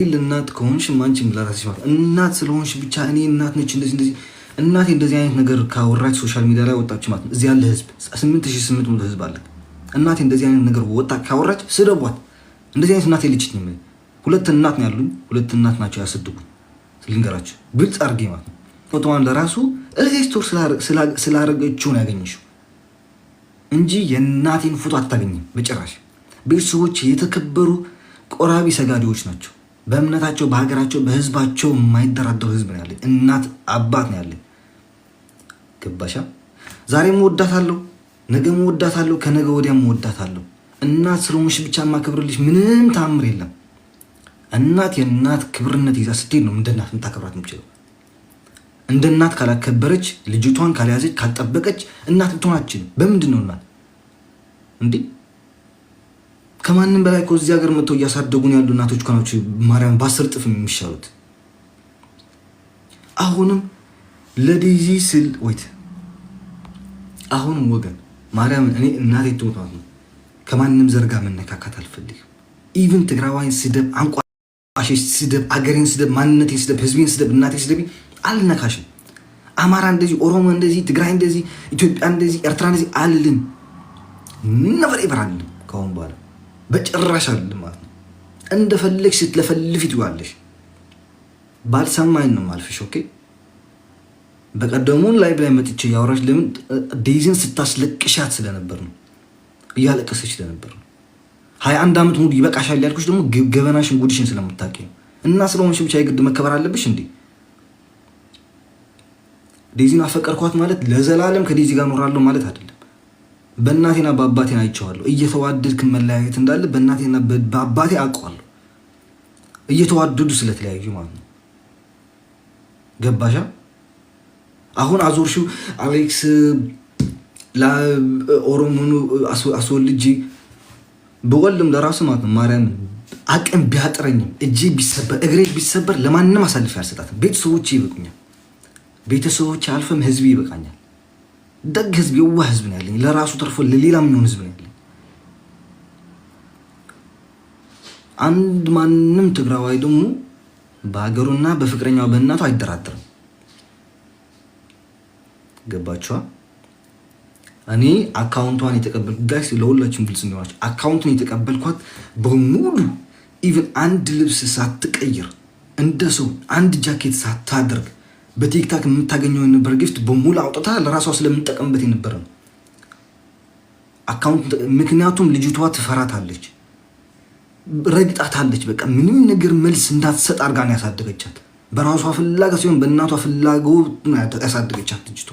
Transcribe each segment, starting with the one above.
እናት ከሆንሽ ማንቺም ለራስሽ ማለት እናት ስለሆንሽ ብቻ እኔ እናት ነች እንደዚህ እናቴ እንደዚህ አይነት ነገር ካወራች ሶሻል ሚዲያ ላይ ወጣች ማለት ነው። እዚህ ያለ ህዝብ 8800 ህዝብ አለ። እናቴ እንደዚህ አይነት ነገር ወጣ ካወራች ስደቧት። እንደዚህ አይነት እናቴ ልጅ ነኝ። ሁለት እናት ነው ያሉኝ። ሁለት እናት ናቸው ያሰድጉኝ። ልንገራችሁ ግልጽ አድርጌ ማለት ነው። ፎቶዋን ለራሱ ሬጅስተር ስላረገችው ነው ያገኘሽው እንጂ የእናቴን ፎቶ አታገኝም በጭራሽ። ቤተሰቦች የተከበሩ ቆራቢ ሰጋዲዎች ናቸው። በእምነታቸው በሀገራቸው በህዝባቸው የማይደራደሩ ህዝብ ነው ያለኝ። እናት አባት ነው ያለኝ። ገባሻ? ዛሬም እወዳታለሁ፣ ነገም እወዳታለሁ፣ ከነገ ወዲያም እወዳታለሁ። እናት ስለሆንሽ ብቻ የማከብርልሽ ምንም ተአምር የለም። እናት የእናት ክብርነት ይዛ ስትሄድ ነው እንደ እናት የምታከብራት የምችለው። እንደ እናት ካላከበረች፣ ልጅቷን ካልያዘች፣ ካልጠበቀች እናት ልትሆን አትችልም። በምንድን ነው እናት እንዴ? ከማንም በላይ እዚህ ሀገር መጥተው እያሳደጉን ያሉ እናቶች ካናቸው ማርያም በ10 እጥፍ የሚሻሉት። አሁንም ለዴዚ ስል ወይት አሁንም ወገን ማርያም እኔ እናቴ ትሞታት ነው። ከማንም ዘርጋ መነካካት አልፈልግም። ኢቭን ትግራዋይን ስደብ፣ አንቋሽሽ ስደብ፣ አገሬን ስደብ፣ ማንነቴን ስደብ፣ ህዝቤን ስደብ፣ እናቴ ስደብ አልነካሽም። አማራ እንደዚህ፣ ኦሮሞ እንደዚህ፣ ትግራይ እንደዚህ፣ ኢትዮጵያ እንደዚህ፣ ኤርትራ እንደዚህ አልልም። ነበር ይበራል ከአሁን በኋላ በጭራሽ አልልም ማለት ነው። እንደፈለግሽ ስትለፈልፊ ትዋለሽ። ባልሰማኝ ነው ማልፍሽ። ኦኬ በቀደሙን ላይ ብላይ መጥቼ ያወራሽ ለምን ዴዚን ስታስለቅሻት ስለነበር ነው። እያለቀሰች ስለነበር ነው። 21 ዓመት ሙሉ ይበቃሻል ያልኩሽ ደግሞ ገበናሽን ጉድሽን ስለምታውቂ ነው። እና ስለሆንሽ ብቻ የግድ መከበር አለብሽ እንዴ? ዴዚን አፈቀርኳት ማለት ለዘላለም ከዴዚ ጋር ኖራለሁ ማለት አይደለም። በእናቴና በአባቴ አይቼዋለሁ። እየተዋደድክ መለያየት እንዳለ በእናቴና በአባቴ አውቀዋለሁ። እየተዋደዱ ስለተለያዩ ማለት ነው። ገባሻ? አሁን አዞርሽው አሌክስ ለኦሮሞኑ አስወልጄ በወልም ለራሱ ማለት ነው። ማርያም አቅም ቢያጥረኝም እጄ ቢሰበር እግሬ ቢሰበር ለማንም አሳልፌ አልሰጣትም። ቤተሰቦቼ ይበቁኛል። ቤተሰቦቼ አልፈም ህዝብ ይበቃኛል። ደግ ህዝብ፣ የዋህ ህዝብ ነው ያለኝ። ለራሱ ተርፎ ለሌላ የሚሆን ህዝብ ነው ያለኝ። አንድ ማንም ትግራዋይ ደግሞ በሀገሩና በፍቅረኛው በእናቱ አይደራደርም። ገባችኋ? እኔ አካውንቷን የተቀበልኩት ጋይስ ለሁላችሁም ግልጽ እንዲሆናችሁ አካውንቱን የተቀበልኳት በሙሉ ኢቭን አንድ ልብስ ሳትቀይር እንደ ሰው አንድ ጃኬት ሳታደርግ በቲክታክ የምታገኘው የነበረ ጊፍት በሙሉ አውጥታ ለራሷ ስለምንጠቀምበት የነበረ ነው አካውንት። ምክንያቱም ልጅቷ ትፈራታለች፣ ረግጣታለች። በቃ ምንም ነገር መልስ እንዳትሰጥ አድርጋ ነው ያሳደገቻት። በራሷ ፍላጎት ሲሆን በእናቷ ፍላጎት ያሳደገቻት ልጅቷ።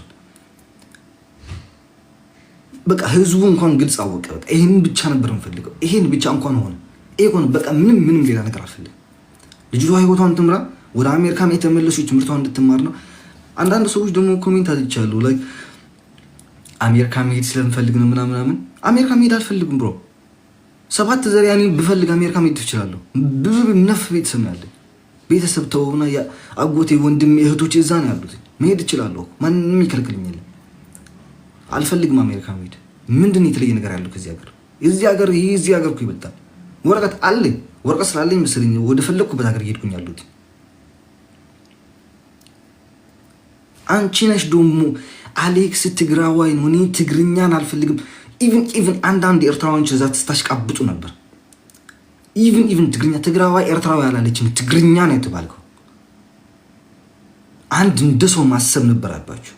በቃ ህዝቡ እንኳን ግልጽ አወቀ። በቃ ይሄን ብቻ ነበር የምፈልገው። ይሄን ብቻ እንኳን ሆነ። ይሄ ሆነ። በቃ ምንም ሌላ ነገር አልፈልግም። ልጅቷ ህይወቷን ትምራ። ወደ አሜሪካም የተመለሰች ትምህርቷን እንድትማር ነው። አንዳንድ ሰዎች ደግሞ ኮሜንት አድርቻለሁ ላይ አሜሪካ መሄድ ስለምፈልግ ነው ምናምን። አሜሪካ መሄድ አልፈልግም ብሮ። 7 ዘር ያኔ ብፈልግ አሜሪካ መሄድ እችላለሁ። ብዙ ነፍ ቤተሰብ ነው ያለኝ። ቤተሰብ ተውና አጎቴ፣ ወንድም፣ እህቶች እዛ ነው ያሉት። መሄድ እችላለሁ። ማንም ይከልክልኝ የለም። አልፈልግም አሜሪካ መሄድ። ምንድን ነው የተለየ ነገር ያለው ከዚህ ሀገር? እዚህ ሀገር እኮ ይበልጣል። ወረቀት አለኝ። ወረቀት ስላለኝ መሰለኝ ወደ ፈለግኩበት ሀገር እየሄድኩኝ ያሉት። አንቺ ነሽ ደግሞ አሌክስ ትግራዋይ ነው። እኔ ትግርኛን አልፈልግም። ኢቭን አንዳንድ ኤርትራውያኖች እዛ ስታሽቃብጡ ነበር። ኢቭን ትግርኛ ትግራዋይ ኤርትራዊ ያላለችም ትግርኛ ነው የተባልከው። አንድ እንደ ሰው ማሰብ ነበረባችሁ።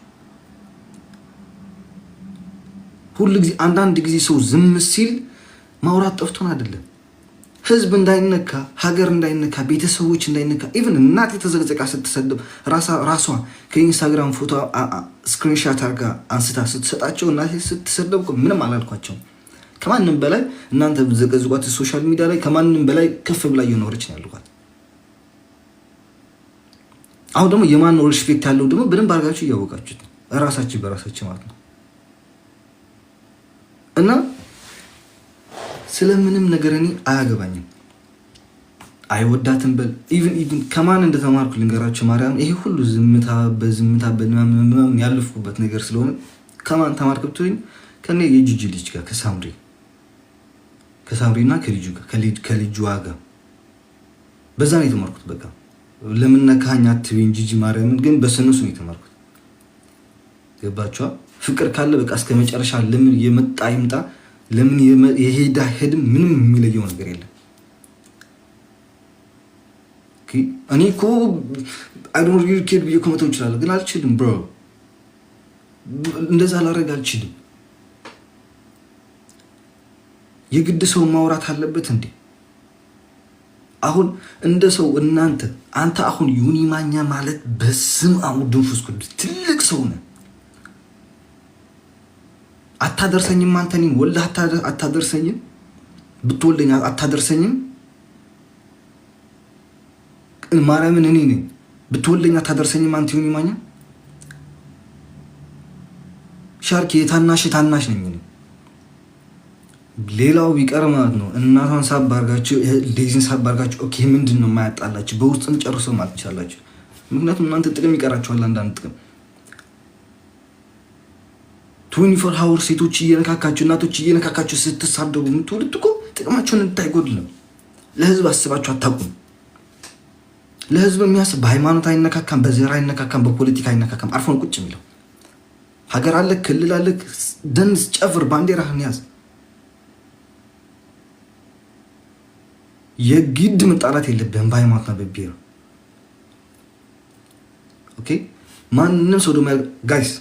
ሁሉ ጊዜ አንዳንድ ጊዜ ሰው ዝም ሲል ማውራት ጠፍቶን አይደለም። ህዝብ እንዳይነካ፣ ሀገር እንዳይነካ፣ ቤተሰቦች እንዳይነካ። ኢቭን እናት የተዘቅዘቃ ስትሰደብ ራሷ ከኢንስታግራም ፎቶ ስክሪንሻት አርጋ አንስታ ስትሰጣቸው እናቴ ስትሰደብ ምንም አላልኳቸውም። ከማንም በላይ እናንተ ዘቀዝቋት ሶሻል ሚዲያ ላይ ከማንም በላይ ከፍ ብላ እየኖረች ነው ያልኳት። አሁን ደግሞ የማን ነው ሪስፔክት ያለው ደግሞ በደንብ አድርጋችሁ እያወቃችሁት ራሳችሁ በራሳችሁ ማለት ነው። እና ስለምንም ነገር እኔ አያገባኝም። አይወዳትም በል ኢቭን ከማን እንደተማርኩ ልንገራችሁ። ማርያም ይሄ ሁሉ ዝምታ በምናምን ያለፍኩበት ነገር ስለሆነ ከማን ተማርክ ብትሉኝ ከኔ የጂጂ ልጅ ጋር ከሳምሪና ከልጁ ጋር በዛ ነው የተማርኩት። በቃ ለምን ነካኝ አትበይኝ ጂጂ ማርያምን ግን በስነሱ ነው የተማርኩት። ገባችኋ? ፍቅር ካለ በቃ እስከ መጨረሻ ለምን የመጣ ይምጣ፣ ለምን የሄዳ ሄድም ምንም የሚለየው ነገር የለም። እኔ እኮ አይ ዶንት ሪሊ ኬር ብዬ ኮመንት እችላለሁ፣ ግን አልችልም ብሮ። እንደዛ ላደርግ አልችልም። የግድ ሰው ማውራት አለበት እንዴ? አሁን እንደ ሰው አንተ አሁን ዮኒ ማኛ ማለት በስም አሙ ድንፉስ ቅዱስ ትልቅ ሰው ነህ። አታደርሰኝም። አንተ እኔን ወላሂ አታደርሰኝም። ብትወልደኝ አታደርሰኝም። ማርያምን እኔ ነኝ ብትወልደኝ አታደርሰኝም። አንተ ዮኒ ማኛ ሻርክ ታናሽ ነኝ እኔ። ሌላው ቢቀር ማለት ነው እናቷን ሳባርጋችሁ ዴዚን ሳባርጋችሁ ኦኬ ምንድን ነው የማያጣላችሁ? በውስጥም ጨርሰው ማለት ይችላላችሁ። ምክንያቱም እናንተ ጥቅም ይቀራችኋል። አንዳንድ ጥቅም 24 ሃወር ሴቶች እየነካካችሁ እናቶች እየነካካችሁ ስትሳደቡ የምትውሉት እኮ ጥቅማችሁን እንድታይጎድልም። ለህዝብ አስባችሁ አታውቁም። ለህዝብ የሚያስብ በሃይማኖት አይነካካም፣ በዘር አይነካካም፣ በፖለቲካ አይነካካም። አርፎን ቁጭ የሚለው ሀገር አለ፣ ክልል አለ፣ ደንስ ጨፍር፣ ባንዲራህን ያዝ። የግድ መጣላት የለብህም በሃይማኖትና በብሔር። ኦኬ ማንንም ሰው ደግሞ ጋይስ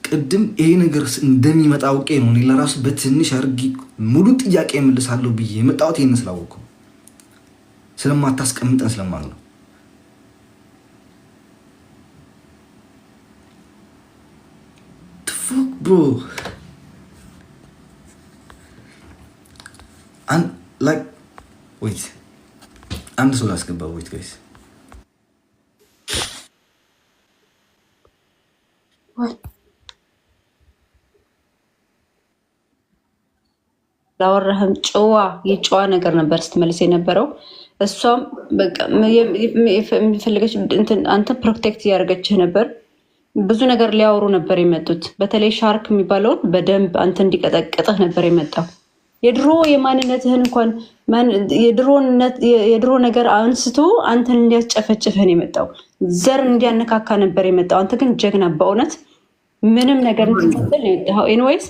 ቅድም ይሄ ነገር እንደሚመጣ አውቄ ነው እኔ ለራሱ በትንሽ አድርጊ ሙሉ ጥያቄ እመልሳለሁ ብዬ የመጣሁት ይሄን ስላወቅኩ ስለማታስቀምጠን ስለማለት ነው። fuck bro and like wait አንድ ሰው ላስገባ wait guys ላወራህም የጨዋ ነገር ነበር ስትመልስ የነበረው። እሷም በቃ የሚፈልገች አንተ ፕሮቴክት እያደረገችህ ነበር። ብዙ ነገር ሊያወሩ ነበር የመጡት። በተለይ ሻርክ የሚባለውን በደንብ አንተ እንዲቀጠቅጥህ ነበር የመጣው። የድሮ የማንነትህን እንኳን የድሮ ነገር አንስቶ አንተን እንዲያስጨፈጭፍህን የመጣው ዘር እንዲያነካካ ነበር የመጣው። አንተ ግን ጀግና በእውነት ምንም ነገር እንትትል ኤኒዌይስ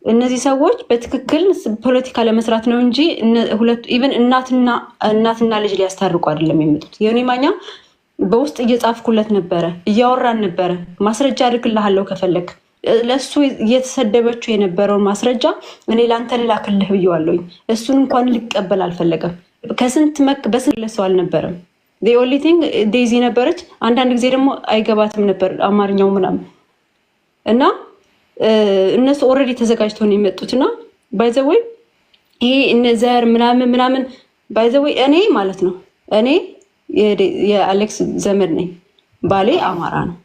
እነዚህ ሰዎች በትክክል ፖለቲካ ለመስራት ነው እንጂ ሁለቱ ኢቭን እናትና ልጅ ሊያስታርቁ አይደለም የመጡት። ዮኒ ማኛ በውስጥ እየጻፍኩለት ነበረ፣ እያወራን ነበረ። ማስረጃ አድርግልሃለሁ ከፈለግ። ለእሱ እየተሰደበችው የነበረውን ማስረጃ እኔ ለአንተ ልላክልህ ብየዋለሁኝ። እሱን እንኳን ሊቀበል አልፈለገም። በስንት ለሰው አልነበረም። ኦንሊ ቲንግ ዴዚ ነበረች። አንዳንድ ጊዜ ደግሞ አይገባትም ነበር አማርኛው ምናምን እና እነሱ ኦልሬዲ ተዘጋጅተው ነው የመጡትና ባይዘወይ ይሄ እነዘር ምናምን ባይዘወይ እኔ ማለት ነው እኔ የአሌክስ ዘመድ ነኝ። ባሌ አማራ ነው።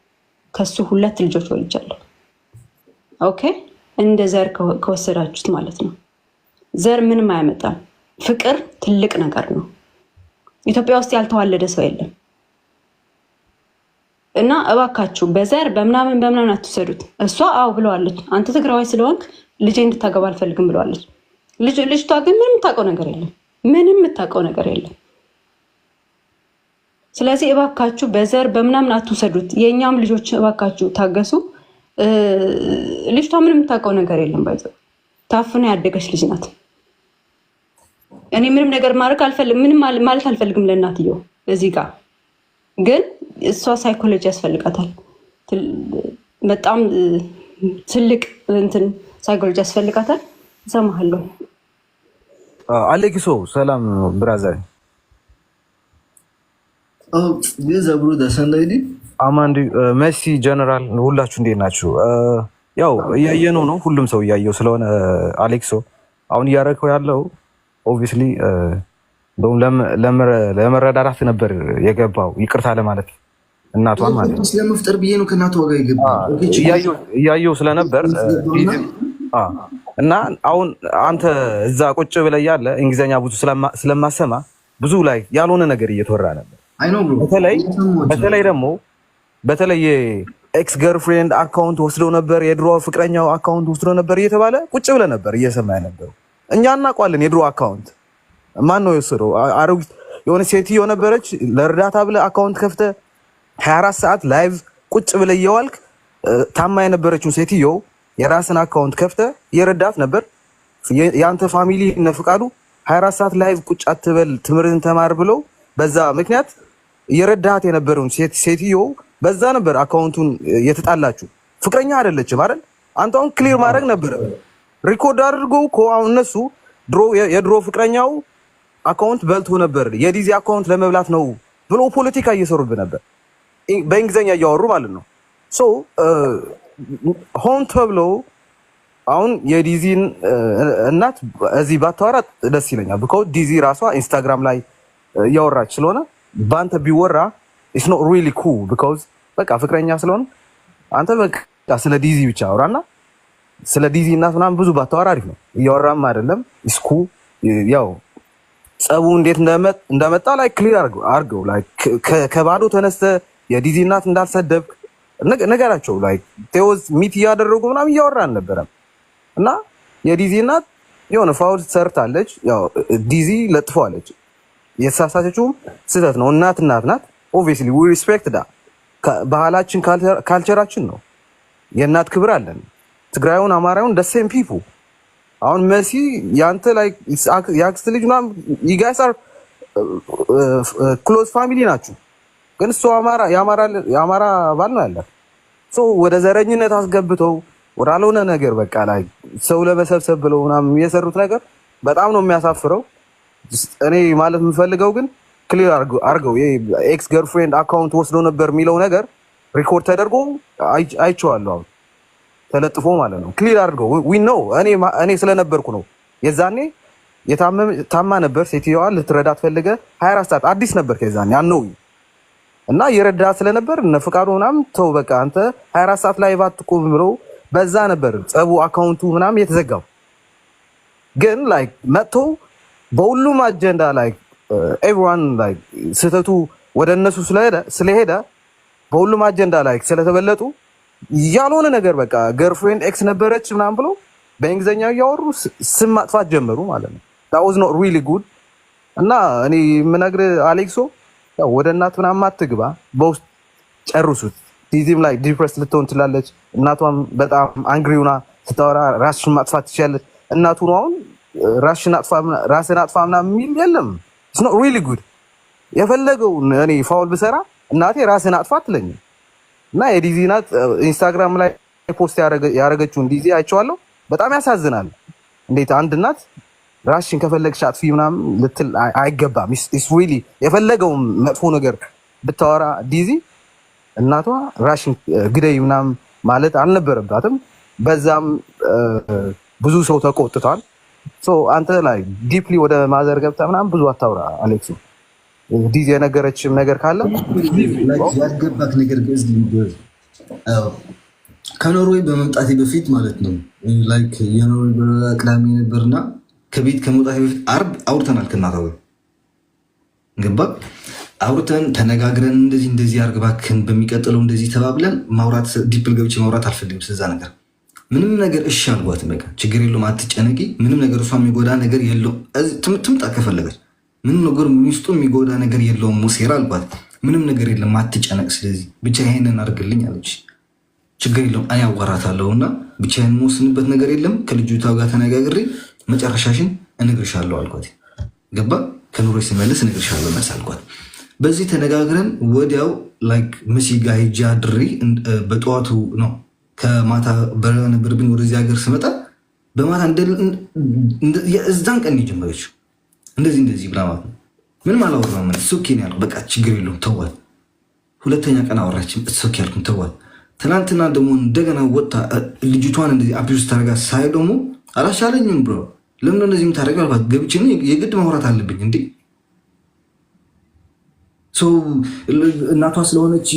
ከሱ 2 ልጆች ወልጃለሁ። ኦኬ እንደ ዘር ከወሰዳችሁት ማለት ነው። ዘር ምንም አያመጣም። ፍቅር ትልቅ ነገር ነው። ኢትዮጵያ ውስጥ ያልተዋለደ ሰው የለም። እና እባካችሁ በዘር በምናምን አትወሰዱት። እሷ አው ብለዋለች፣ አንተ ትግራዋይ ስለሆንክ ልጄ እንድታገባ አልፈልግም ብለዋለች። ልጅቷ ግን ምንም የምታውቀው ነገር የለም። ስለዚህ እባካችሁ በዘር በምናምን አትወሰዱት። የእኛም ልጆች እባካችሁ ታገሱ። ልጅቷ ምንም የምታውቀው ነገር የለም። ባይዘው ታፍና ያደገች ልጅ ናት። እኔ ምንም ነገር ማድረግ አልፈልግም፣ ምንም ማለት አልፈልግም ለእናትየው እዚህ ጋር ግን እሷ ሳይኮሎጂ ያስፈልጋታል። በጣም ትልቅ እንትን ሳይኮሎጂ ያስፈልጋታል። እሰማሃለሁ። አሌክሶ ሰላም ብራዘር። ዘብሩ ደሰንዳይዲ አማንዲ መሲ ጀነራል ሁላችሁ እንዴት ናችሁ? ያው እያየነው ነው፣ ሁሉም ሰው እያየው ስለሆነ አሌክሶ አሁን እያደረገው ያለው ኦብቪስሊ እንደውም ለመረዳዳት ነበር የገባው፣ ይቅርታ ለማለት እናቷን ማለት ነው። ስለመፍጠር ብዬ ነው ከእናቷ ጋር የገባው እያየው ስለነበር እና አሁን አንተ እዛ ቁጭ ብለህ ያለ እንግሊዝኛ ብዙ ስለማሰማ ብዙ ላይ ያልሆነ ነገር እየተወራ ነበር። በተለይ ኤክስ ገርፍሬንድ አካውንት ወስዶ ነበር፣ የድሮ ፍቅረኛው አካውንት ወስዶ ነበር እየተባለ ቁጭ ብለህ ነበር እየሰማህ ነበር። እኛ እናውቀዋለን የድሮ አካውንት ማን ነው የወሰደው? የሆነ ሴትዮ ነበረች ለእርዳታ ብለህ አካውንት ከፍተህ 24 ሰዓት ላይቭ ቁጭ ብለህ እየዋልክ ታማ የነበረችው ሴትዮ የራስን አካውንት ከፍተህ የረዳት ነበር። የአንተ ፋሚሊ እነ ፍቃዱ 24 ሰዓት ላይቭ ቁጭ አትበል ትምህርትን ተማር ብለው በዛ ምክንያት የረዳት የነበረውን ሴትዮ በዛ ነበር አካውንቱን የተጣላችሁ። ፍቅረኛ አይደለችም አይደል? አንተ አሁን ክሊር ማድረግ ነበር። ሪኮርድ አድርገው እኮ አሁን እነሱ የድሮ ፍቅረኛው አካውንት በልቶ ነበር የዲዚ አካውንት ለመብላት ነው ብሎ ፖለቲካ እየሰሩብህ ነበር፣ በእንግሊዝኛ እያወሩ ማለት ነው። ሶ ሆን ተብሎ አሁን የዲዚን እናት እዚህ ባታወራ ደስ ይለኛል። ቢኮዝ ዲዚ ራሷ ኢንስታግራም ላይ እያወራች ስለሆነ በአንተ ቢወራ ኢትስ ኖት ሪሊ ኩል ቢኮዝ በቃ ፍቅረኛ ስለሆነ አንተ በቃ ስለ ዲዚ ብቻ አውራና ስለ ዲዚ እናት ምናምን ብዙ ባታወራ አሪፍ ነው። እያወራም አይደለም ኢስኩ ያው ጸቡ እንዴት እንደመጣ ላይ ክሊር አርገው ላይ ከባዶ ተነስተ የዲዚ እናት እንዳልሰደብክ ነገራቸው ላይ ቴዎዝ ሚት እያደረጉ ምናምን እያወራን ነበረም እና የዲዚ እናት የሆነ ፋውል ሰርታለች። ያው ዲዚ ለጥፏለች። የተሳሳተችውም ስህተት ነው። እናት ናት። ኦብቪየስሊ ዊ ሪስፔክት ዳ ባህላችን ካልቸራችን ነው። የእናት ክብር አለን። ትግራዩን አማራውን ደሴም ፒፑ አሁን መሲ ያንተ ላይ ያክስት ልጅ ምናምን you guys are ክሎዝ ፋሚሊ ናችሁ። ግን እሱ የአማራ ባል ነው ያለ ሶ ወደ ዘረኝነት አስገብተው ወራለሆነ ነገር በቃ ላይ ሰው ለመሰብሰብ ብለው ምናምን የሰሩት ነገር በጣም ነው የሚያሳፍረው። እኔ ማለት የምፈልገው ግን ክሊር አርገው ኤክስ ገርልፍሬንድ አካውንት ወስዶ ነበር የሚለው ነገር ሪኮርድ ተደርጎ አይቼዋለሁ ተለጥፎ ማለት ነው። ክሊር አድርገው ዊ ኖ እኔ ስለነበርኩ ነው የዛኔ ታማ ነበር ሴትዮዋ ልትረዳት ፈልገ 24 ሰዓት አዲስ ነበር ከዛኔ አነው እና የረዳት ስለነበር እነ ፍቃዱ ምናምን ተው በቃ አንተ 24 ሰዓት ላይ ባትቆም ብለው በዛ ነበር ጸቡ አካውንቱ ምናምን የተዘጋው። ግን ላይክ መጥቶ በሁሉም አጀንዳ ላይክ ኤቭሪዋን ላይክ ስህተቱ ወደ እነሱ ስለሄደ በሁሉም አጀንዳ ላይክ ስለተበለጡ ያልሆነ ነገር በቃ ገርልፍሬንድ ኤክስ ነበረች ምናምን ብሎ በእንግሊዝኛ እያወሩ ስም ማጥፋት ጀመሩ ማለት ነው። that was not really good እና እኔ የምነግርህ አሌክሶ ያው ወደ እናት ምናምን አትግባ፣ በውስጥ ጨርሱት። ዲዚም ላይ ዲፕረስ ልትሆን ትችላለች። እናቷም በጣም አንግሪ ሆና ስታወራ ራስሽን ማጥፋት ትችላለች። እናቱ ነው አሁን ራስሽን አጥፋ ምናምን የሚል የለም። it's not really good። የፈለገውን እኔ ፋውል ብሰራ እናቴ ራስን አጥፋ አትለኝም። እና የዲዚ ናት ኢንስታግራም ላይ ፖስት ያደረገችውን ዲዚ አይቼዋለሁ። በጣም ያሳዝናል። እንዴት አንድ እናት ራስሽን ከፈለግሽ አጥፊ ምናምን ልትል አይገባም። ኢስ ሪሊ የፈለገው መጥፎ ነገር ብታወራ ዲዚ እናቷ ራስሽን ግደይ ምናምን ማለት አልነበረባትም። በዛም ብዙ ሰው ተቆጥቷል። ሶ አንተ ላይ ዲፕሊ ወደ ማዘር ገብተህ ምናምን ብዙ አታውራ አሌክስ። ዲዚ የነገረችም ነገር ካለ ያልገባክ ነገር ከኖርዌይ በመምጣቴ በፊት ማለት ነው ላይክ የኖርዌይ ቅዳሜ ነበርና ከቤት ከመውጣቴ በፊት አርብ አውርተናል ከእናታዊ ገባ አውርተን ተነጋግረን እንደዚህ አርግባክን በሚቀጥለው እንደዚህ ተባብለን ማውራት ዲፕል ገብቼ ማውራት አልፈልግም ስለዛ ነገር ምንም ነገር እሺ አልጓት በቃ ችግር የለውም አትጨነቂ ምንም ነገር እሷ የሚጎዳ ነገር የለውም ትምጣ ከፈለገች ምንም ነገር ሚስቱ የሚጎዳ ነገር የለውም ሙሴራ አልባት ምንም ነገር የለም አትጨነቅ ስለዚህ ብቻ ይሄንን አድርግልኝ አለች ችግር የለውም እኔ አዋራታለሁና ብቻዬን የምወስንበት ነገር የለም ከልጅቷ ጋር ተነጋግሬ መጨረሻሽን እነግርሻለሁ አልኳት ገባ ከኑሮች ሲመለስ እነግርሻለሁ መልስ አልኳት በዚህ ተነጋግረን ወዲያው ላይክ መሲ ጋር ሄጄ አድሬ በጠዋቱ ነው ከማታ በነበርብኝ ወደዚህ ሀገር ስመጣ በማታ እዛን ቀን የጀመረችው እንደዚህ ብላ ማለት ነው ምንም አላወራም ሶኬ ነው ያልኩት በቃ ችግር የለውም ተዋት ሁለተኛ ቀን አወራችም ሶኬ ያልኩት ተዋት ትናንትና ደግሞ እንደገና ወጣ ልጅቷን እንደዚህ አቢዩስ ታረጋ ሳይ ደግሞ አላሻለኝም ብሮ ለምን እንደዚህ የምታደርገው አልኳት ገብቼ ነው የግድ ማውራት አለብኝ እንዴ ሶ እናቷ ስለሆነች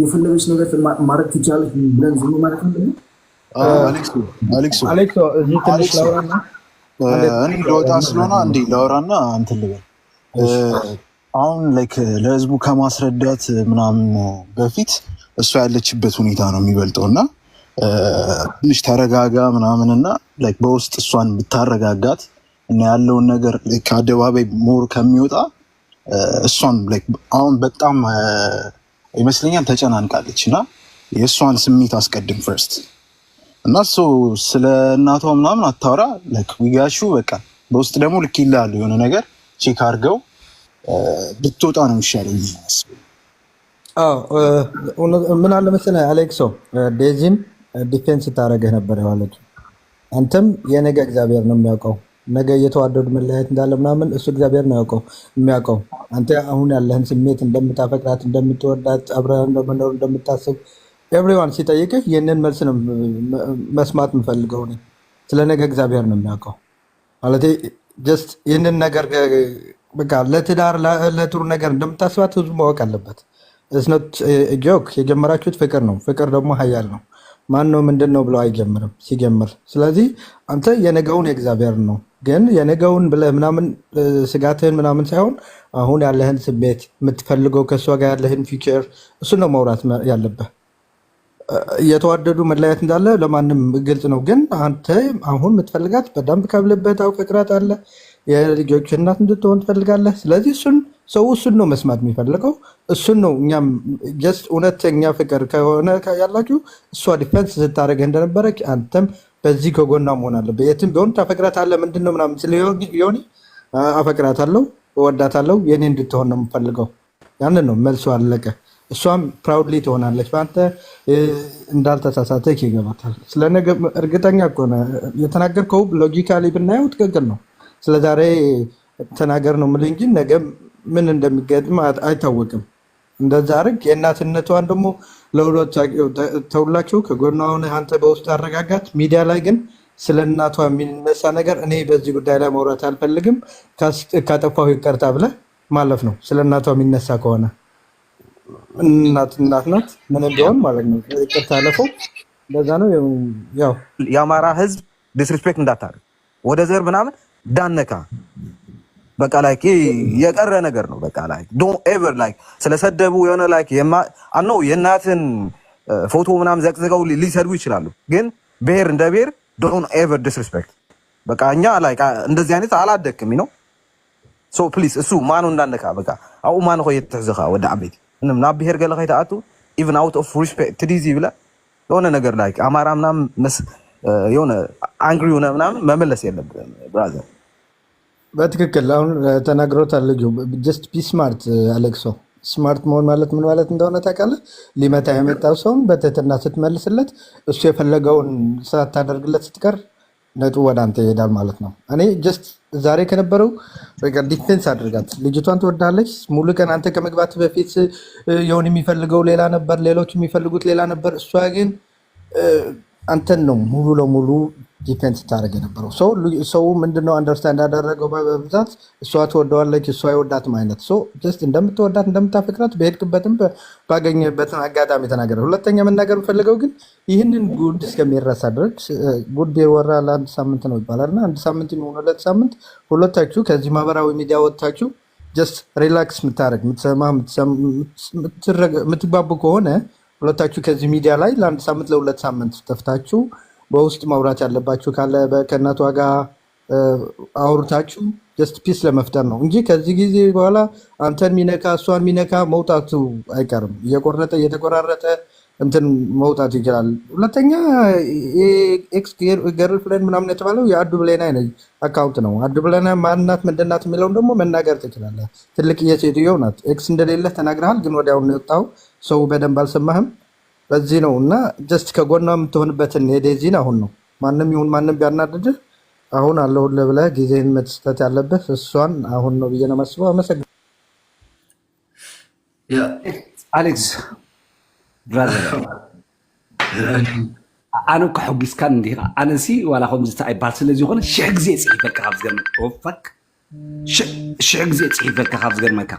የፈለገች ነገር ማድረግ ትችላለች ብለን ዝም ማለት ነው አሌክሶ እዚህ ትንሽ ላውራና እኔ ለወጣ ስለሆነ እንዴ ላውራና እንትን ልበል አሁን ላይክ ለህዝቡ ከማስረዳት ምናምን በፊት እሷ ያለችበት ሁኔታ ነው የሚበልጠው እና ትንሽ ተረጋጋ ምናምንና ላይክ በውስጥ እሷን ብታረጋጋት እና ያለውን ነገር ከአደባባይ ሞር ከሚወጣ እሷን አሁን በጣም ይመስለኛል ተጨናንቃለች እና የእሷን ስሜት አስቀድም ፈርስት እና ስለ እናቷ ምናምን አታወራ ዊጋሹ በቃ በውስጥ ደግሞ ልክ ይላሉ የሆነ ነገር ቼክ አድርገው ብትወጣ ነው የሚሻለው። ምን አለ መሰለህ አሌክሶ ዴዚም ዲፌንስ ታደርገህ ነበር የዋለችው። አንተም የነገ እግዚአብሔር ነው የሚያውቀው፣ ነገ እየተዋደዱ መለያየት እንዳለ ምናምን እሱ እግዚአብሔር ነው የሚያውቀው። አንተ አሁን ያለህን ስሜት እንደምታፈቅራት፣ እንደምትወዳት፣ አብረህ እንደመኖር እንደምታስብ ኤቭሪዋን ሲጠይቅህ ይህንን መልስ ነው መስማት የምፈልገው። ስለ ነገ እግዚአብሔር ነው የሚያውቀው ማለት ጀስት ይህንን ነገር በቃ ለትዳር ለጥሩ ነገር እንደምታስባት ህዝቡ ማወቅ አለበት። እስኖት ጆክ የጀመራችሁት ፍቅር ነው። ፍቅር ደግሞ ሀያል ነው። ማን ነው ምንድን ነው ብሎ አይጀምርም ሲጀምር። ስለዚህ አንተ የነገውን የእግዚአብሔር ነው፣ ግን የነገውን ብለህ ምናምን ስጋትህን ምናምን ሳይሆን አሁን ያለህን ስሜት የምትፈልገው ከእሷ ጋር ያለህን ፊቸር እሱ ነው መውራት ያለብህ። እየተዋደዱ መለያየት እንዳለ ለማንም ግልጽ ነው፣ ግን አንተ አሁን የምትፈልጋት በደንብ ከብልበት ፍቅራት አለ፣ የልጆች እናት እንድትሆን ትፈልጋለህ። ስለዚህ እሱን ነው መስማት የሚፈልገው፣ እሱን ነው። እኛም ጀስት እውነተኛ ፍቅር ከሆነ ያላችሁ እሷ ዲፌንስ ስታደርገህ እንደነበረ አንተም በዚህ ከጎና መሆን አለብህ። የትም ቢሆን ታፈቅራታለህ ምንድን ነው ምናምን ስለ ሆኒ አፈቅራታለሁ፣ እወዳታለሁ፣ የኔ እንድትሆን ነው የምፈልገው። ያንን ነው መልሱ፣ አለቀ። እሷም ፕራውድሊ ትሆናለች በአንተ እንዳልተሳሳተህ ይገባታል። ስለነገ እርግጠኛ እኮ ነህ። የተናገርከው ሎጂካሊ ብናየው ትክክል ነው። ስለዛሬ ተናገር ነው የምልህ እንጂ ነገ ምን እንደሚገጥም አይታወቅም። እንደዛ አድርግ። የእናትነቷን ደግሞ ለሁለት ተውላቸው ከጎኗ ሆነህ አንተ በውስጥ አረጋጋት። ሚዲያ ላይ ግን ስለ እናቷ የሚነሳ ነገር እኔ በዚህ ጉዳይ ላይ መውራት አልፈልግም፣ ካጠፋሁ ይቅርታ ብለህ ማለፍ ነው። ስለ እናቷ የሚነሳ ከሆነ እናት ናት ምንም ቢሆን ማለት ነው። ይቅርታ አለፈው። እንደዛ ነው። ያው የአማራ ህዝብ ዲስሪስፔክት እንዳታደርግ ወደ ዘር ምናምን ዳነካ በቃ ላይክ የቀረ ነገር ነው። በቃ ላይክ ዶንት ኤቨር ላይክ ስለሰደቡ የሆነ ላይክ አኖ የእናትን ፎቶ ምናምን ዘቅዝቀው ሊሰድቡ ይችላሉ፣ ግን ብሔር እንደ ብሔር ዶንት ኤቨር ዲስሪስፔክት። በቃ እኛ ላይክ እንደዚህ አይነት አላደክም ነው። ሶ ፕሊዝ እሱ ማኑ እንዳነካ በቃ አው ማኑ ሆይ ተዝኻ ወደ አቤት እንም ናብ ብሔር ገለ ኸይታአቱ ኢቭን አውት ኦፍ ሪስፔክት ትዲዚ ብላ የሆነ ነገር ላይክ አማራ ምናምን የሆነ አንግሪ ሆነ ምናምን መመለስ የለብንም ብራዘር። በትክክል አሁን ተናግሮታል ልጁ። ጀስት ቢ ስማርት አሌክሶ። ስማርት መሆን ማለት ምን ማለት እንደሆነ ታውቃለህ? ሊመታ የመጣው ሰውን በትህትና ስትመልስለት እሱ የፈለገውን ሳታደርግለት ስትቀር ነጥቡ ወደ አንተ ይሄዳል ማለት ነው። እኔ ጀስት ዛሬ ከነበረው ዲፌንስ አድርጋት። ልጅቷን ትወዳለች። ሙሉ ቀን አንተ ከመግባት በፊት የሆን የሚፈልገው ሌላ ነበር፣ ሌሎች የሚፈልጉት ሌላ ነበር። እሷ ግን አንተን ነው ሙሉ ለሙሉ ዲፌንስ ታደርግ የነበረው። ሰው ምንድነው አንደርስታንድ ያደረገው በብዛት እሷ ትወደዋለች፣ እሷ አይወዳትም አይነት ጀስት እንደምትወዳት እንደምታፈቅራት በሄድክበትም ባገኘበትን አጋጣሚ ተናገረ። ሁለተኛ መናገር የምፈልገው ግን ይህንን ጉድ እስከሚረሳ ድረስ ጉድ ቢወራ ለአንድ ሳምንት ነው ይባላል እና አንድ ሳምንት የሚሆን 2 ሳምንት ሁለታችሁ ከዚህ ማህበራዊ ሚዲያ ወጥታችሁ ጀስት ሪላክስ የምታደርግ የምትሰማ የምትግባቡ ከሆነ ሁለታችሁ ከዚህ ሚዲያ ላይ ለአንድ ሳምንት ለ2 ሳምንት ጠፍታችሁ በውስጥ ማውራት ያለባችሁ ካለ ከእናቷ ጋር አውርታችሁ ጀስት ፒስ ለመፍጠር ነው እንጂ ከዚህ ጊዜ በኋላ አንተን ሚነካ እሷን ሚነካ መውጣቱ አይቀርም። እየቆረጠ እየተቆራረጠ እንትን መውጣት ይችላል። ሁለተኛ ኤክስ ገርልፍሬንድ ምናምን የተባለው የአዱ ብሌና አካውንት ነው። አዱ ብሌና ማንናት ምንድናት የሚለውን ደግሞ መናገር ትችላለህ። ትልቅዬ ሴትዮ ናት። ኤክስ እንደሌለህ ተናግረሃል፣ ግን ወዲያውኑ የወጣው ሰው በደንብ አልሰማህም። በዚህ ነው እና ጀስት ከጎኗ የምትሆንበትን የዴዚን አሁን ነው። ማንም ይሁን ማንም ቢያናድድህ አሁን አለሁልህ ብለህ ጊዜን መስጠት ያለብህ እሷን አሁን ነው ብዬ ነው የማስበው። አመሰግናለሁ አሌክስ ብራዘር። ኣነ ከሕጊስካን እንዲኻ ኣነሲ ዋላ ከምዚ ኣይበሃል ስለዝኾነ 1000 ግዜ ፅሒፈካ ካብ ዝገርመካ ሽሕ ግዜ ፅሒፈካ ካብ ዝገርመካ